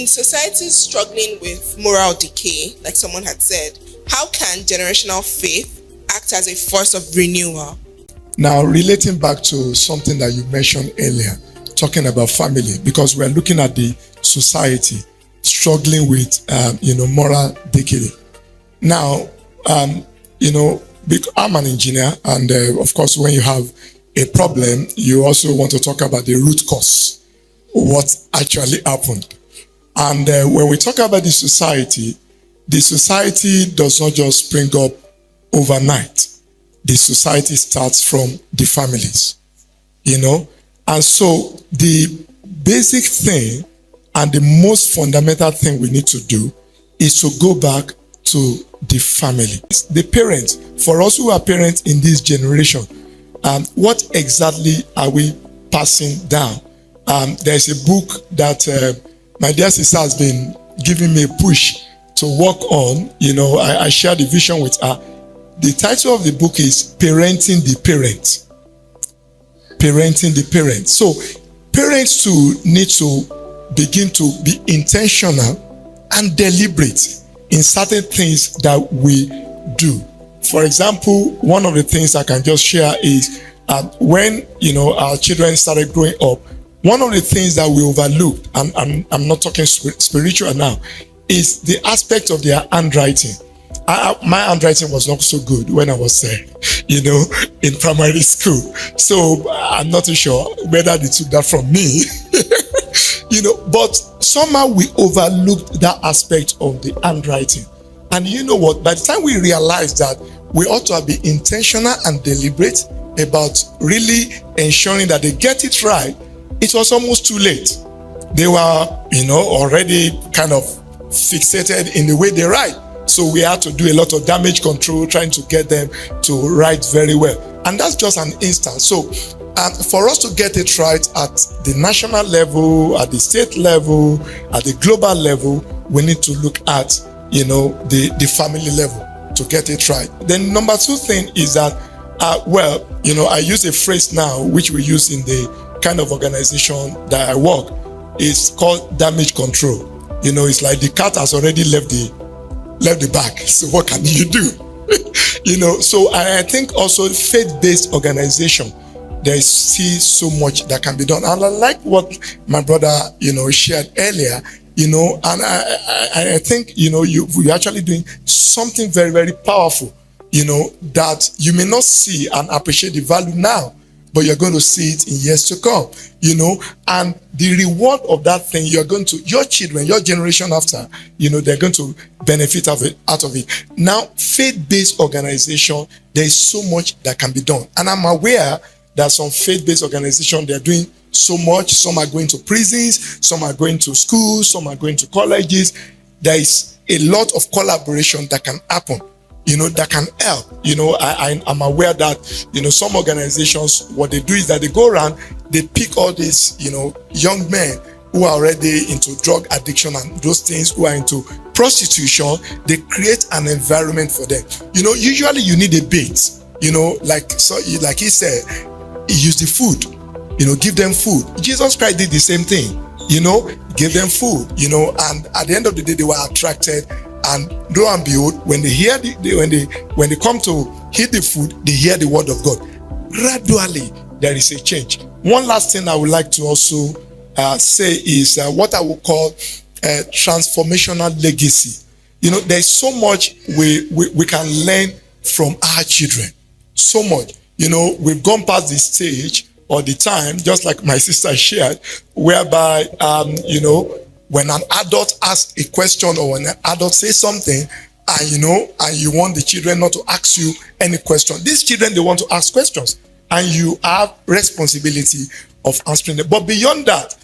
In societies struggling with moral decay, like someone had said, how can generational faith act as a force of renewal? Now, relating back to something that you mentioned earlier, talking about family, because we're looking at the society struggling with, moral decay. Now, I'm an engineer, and of course, when you have a problem, you also want to talk about the root cause, what actually happened. And when we talk about the society does not just spring up overnight. The society starts from the families, And so the basic thing and the most fundamental thing we need to do is to go back to the family. The parents, for us who are parents in this generation, what exactly are we passing down? There's a book that my dear sister has been giving me a push to work on. I shared the vision with her. The title of the book is Parenting the Parent. Parenting the Parent. So parents too need to begin to be intentional and deliberate in certain things that we do. For example, one of the things I can just share is when our children started growing up, one of the things that we overlooked, and I'm not talking spiritual now, is the aspect of their handwriting. My handwriting was not so good when I was, in primary school. So I'm not too sure whether they took that from me, but somehow we overlooked that aspect of the handwriting. And you know what? By the time we realized that we ought to be intentional and deliberate about really ensuring that they get it right, it was almost too late. They were, already kind of fixated in the way they write. So we had to do a lot of damage control, trying to get them to write very well. And that's just an instance. So for us to get it right at the national level, at the state level, at the global level, we need to look at, the family level to get it right. Then number two thing is that, I use a phrase now, which we use in the kind of organization that I work. It's called damage control. It's like the cat has already left the bag. So what can you do? So I think also faith-based organization, there is still so much that can be done. And I like what my brother, shared earlier, and I think, you're actually doing something very, very powerful, that you may not see and appreciate the value now, but you're going to see it in years to come, and the reward of that thing, your children, your generation after, they're going to benefit out of it. Now, faith-based organization, there is so much that can be done. And I'm aware that some faith-based organizations, they're doing so much. Some are going to prisons, some are going to schools, some are going to colleges. There is a lot of collaboration that can happen, that can help. I'm aware that, some organizations, what they do is that they go around, they pick all these, young men who are already into drug addiction and those things, who are into prostitution. They create an environment for them. Usually you need a bait, like he said, he used the food, give them food. Jesus Christ did the same thing, give them food, and at the end of the day, they were attracted. And lo and behold, when they hear when they come to eat the food, they hear the word of God. Gradually, there is a change. One last thing I would like to also say is what I would call transformational legacy. There's so much we can learn from our children. So much. We've gone past the stage or the time, just like my sister shared, whereby when an adult asks a question or when an adult says something, and you want the children not to ask you any question. These children, they want to ask questions, and you have responsibility of answering them. But beyond that,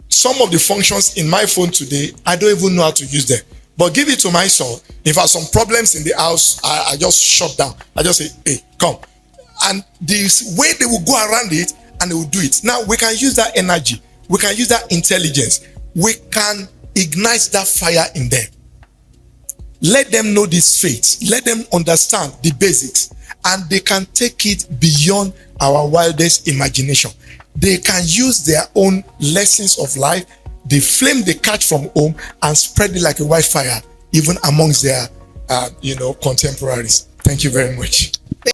some of the functions in my phone today, I don't even know how to use them. But give it to my son. If I have some problems in the house, I just shut down. I just say, hey, come. And this way they will go around it and they will do it. Now we can use that energy. We can use that intelligence. We can ignite that fire in them. Let them know this faith. Let them understand the basics. And they can take it beyond our wildest imagination. They can use their own lessons of life the flame they catch from home and spread it like a wildfire, even amongst their, contemporaries. Thank you very much.